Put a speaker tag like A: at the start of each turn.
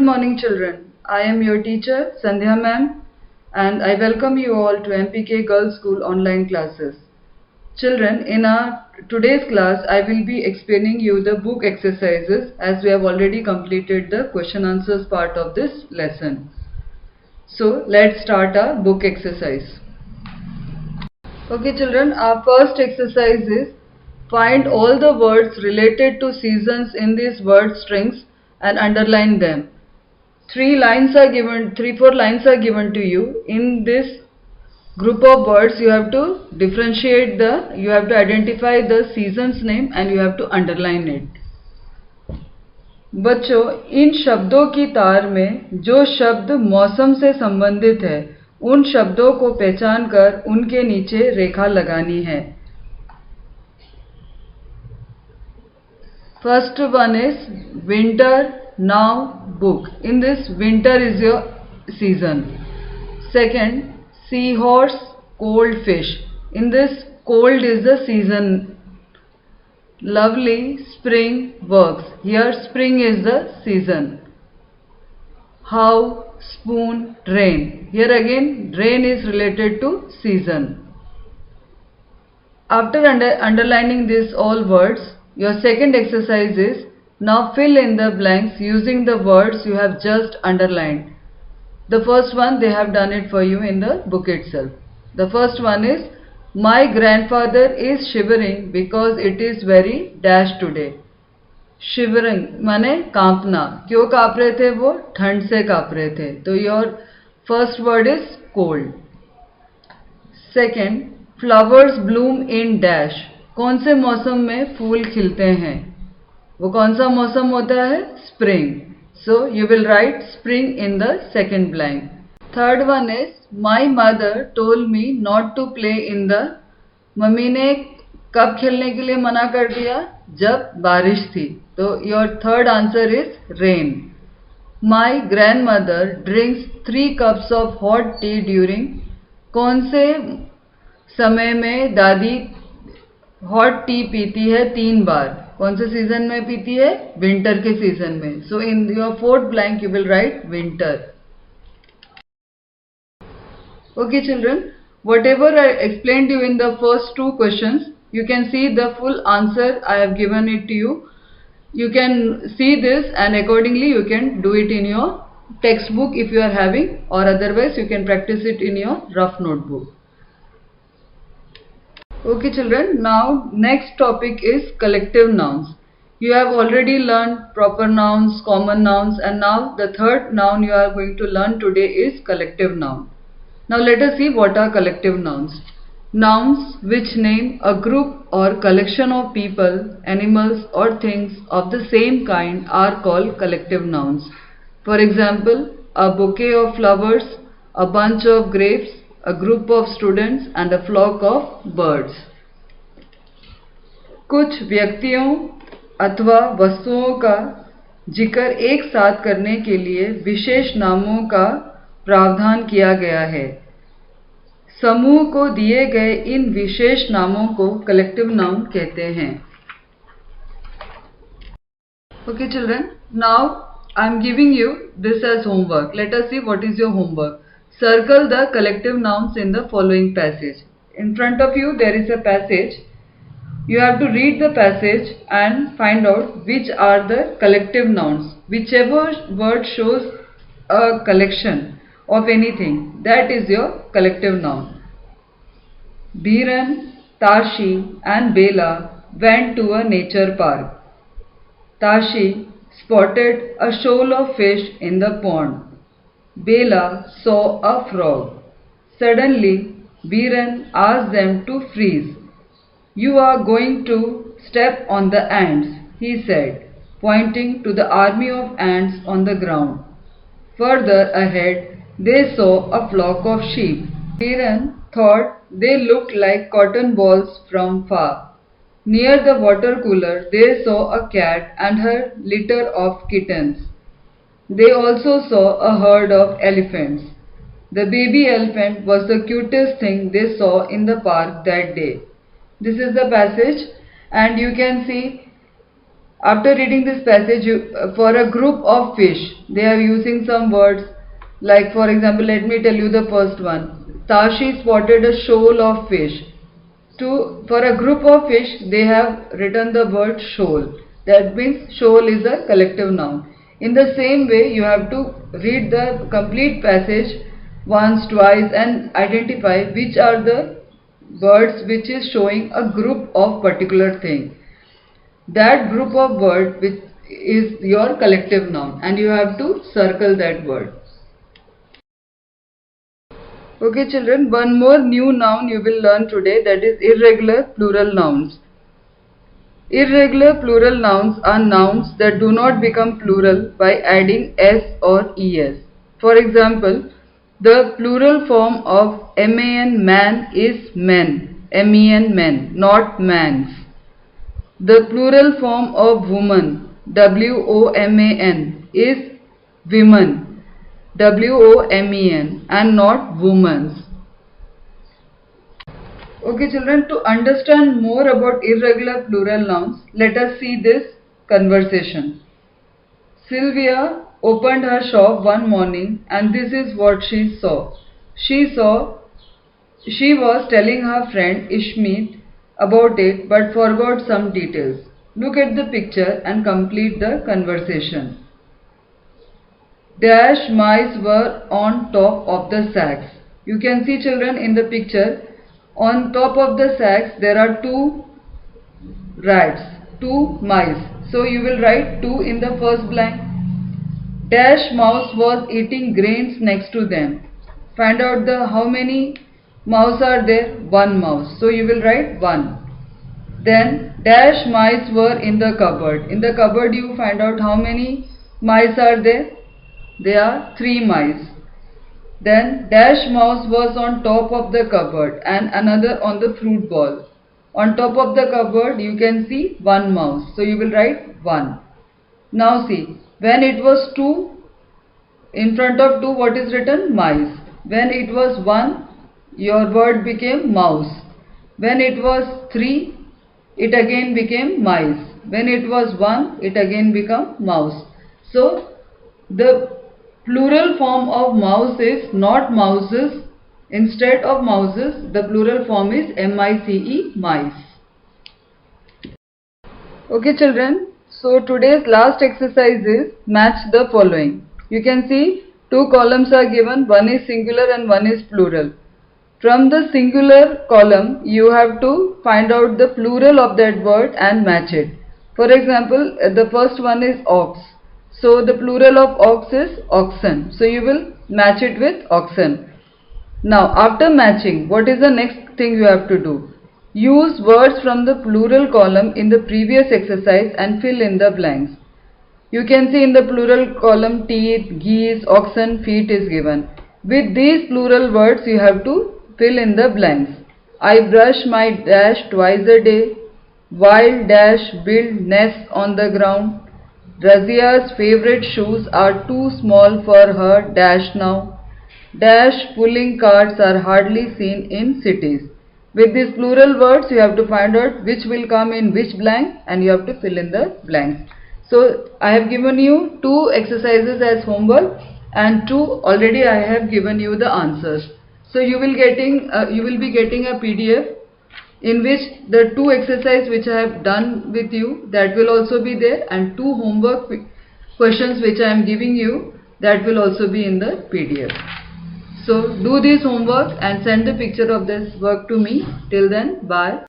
A: morning children. I am your teacher Sandhya ma'am and I welcome you all to MPK Girls School online classes. Children, in our today's class I will be explaining you the book exercises as we have already completed the question answers part of this lesson. So let's start our book exercise. Okay children, our first exercise is find all the words related to seasons in these word strings and underline them. 4 lines are given to you. In this group of words you have to you have to identify the season's name and you have to underline it. बच्चों, इन शब्दों की तार में जो शब्द मौसम से संबंधित है उन शब्दों को पहचान कर उनके नीचे रेखा लगानी है. First one is winter now book. In this, winter is your season. Second, seahorse, cold fish. In this, cold is the season. Lovely, spring works. Here, spring is the season. How, spoon, rain. Here again, rain is related to season. After underlining these all words, your second exercise is now fill in the blanks using the words you have just underlined. The first one, they have done it for you in the book itself. The first one is, my grandfather is shivering because it is very dash today. Shivering माने कांपना. क्यों कांप रहे थे वो? ठंड से कांप रहे थे. तो your first word is cold. Second, flowers bloom in dash. कौन से मौसम में फूल खिलते हैं? वो कौन सा मौसम होता है? Spring. So you will write spring in the second blank. Third one is my mother told me not to play in the. Mummy ने कब खेलने के लिए मना कर दिया? जब बारिश थी. तो your third answer is rain. My grand mother drinks 3 cups of hot T during. कौन से समय में दादी हॉट टी पीती है 3 बार? कौन से सीजन में पीती है? विंटर के सीजन में. So in your fourth blank you will write winter. Okay children, whatever I explained you in the first 2 questions, you can see the full answer I have given it to you. You can see this and accordingly you can do it in your textbook if you are having, or otherwise you can practice it in your rough notebook. Okay children, now next topic is collective nouns. You have already learned proper nouns, common nouns, and now the third noun you are going to learn today is collective noun. Now let us see what are collective nouns. Nouns which name a group or collection of people, animals or things of the same kind are called collective nouns. For example, a bouquet of flowers, a bunch of grapes, a group of students and a flock of birds. कुछ व्यक्तियों अथवा वस्तुओं का जिक्र एक साथ करने के लिए विशेष नामों का प्रावधान किया गया है. समूह को दिए गए इन विशेष नामों को कलेक्टिव नाउन कहते हैं. Okay children, now I am giving you this as homework. Let us see what is your homework. Circle the collective nouns in the following passage. In front of you there is a passage. You have to read the passage and find out which are the collective nouns. Whichever word shows a collection of anything, that is your collective noun. Biran, Tashi and Bela went to a nature park. Tashi spotted a shoal of fish in the pond. Bela saw a frog. Suddenly, Biran asked them to freeze. You are going to step on the ants, he said, pointing to the army of ants on the ground. Further ahead, they saw a flock of sheep. Biran thought they looked like cotton balls from far. Near the water cooler, they saw a cat and her litter of kittens. They also saw a herd of elephants. The baby elephant was the cutest thing they saw in the park that day. This is the passage and you can see after reading this passage, for a group of fish, they are using some words like, for example, let me tell you the first one. Tashi spotted a shoal of fish. For a group of fish, they have written the word shoal. That means shoal is a collective noun. In the same way, you have to read the complete passage once, twice, and identify which are the words which is showing a group of particular thing. That group of word which is your collective noun, and you have to circle that word. Okay children, one more new noun you will learn today, that is irregular plural nouns. Irregular plural nouns are nouns that do not become plural by adding s or es. For example, the plural form of man is men, men, not mans. The plural form of woman, woman, is women, women, and not womans. Okay children, to understand more about irregular plural nouns, let us see this conversation. Sylvia opened her shop one morning and this is what she saw. She was telling her friend Ishmeet about it but forgot some details. Look at the picture and complete the conversation. Dash mice were on top of the sacks. You can see children in the picture, on top of the sacks there are 2 rats, 2 mice. So you will write 2 in the first blank. Dash mouse was eating grains next to them. Find out how many mouse are there? 1 mouse. So you will write 1. Then dash mice were in the cupboard. In the cupboard you find out how many mice are there? There are 3 mice. Then dash mouse was on top of the cupboard and another on the fruit ball. On top of the cupboard you can see 1 mouse. So you will write 1. Now see, when it was 2, in front of 2 what is written? Mice. When it was 1, your word became mouse. When it was 3, it again became mice. When it was 1, it again became mouse. So the plural form of mouse is not mouses. Instead of mouses, the plural form is mice, mice. Okay children, so today's last exercise is match the following. You can see 2 columns are given, one is singular and one is plural. From the singular column, you have to find out the plural of that word and match it. For example, the first one is ox. So the plural of ox is oxen. So you will match it with oxen. Now after matching, what is the next thing you have to do? Use words from the plural column in the previous exercise and fill in the blanks. You can see in the plural column teeth, geese, oxen, feet is given. With these plural words you have to fill in the blanks. I brush my dash twice a day. Wild dash build nests on the ground. Razia's favorite shoes are too small for her dash now. Dash pulling carts are hardly seen in cities. With these plural words you have to find out which will come in which blank and you have to fill in the blanks. So I have given you 2 exercises as homework and 2 already I have given you the answers. So you will be getting a PDF in which the 2 exercises which I have done with you, that will also be there, and 2 homework questions which I am giving you, that will also be in the PDF. So do this homework and send the picture of this work to me. Till then, bye.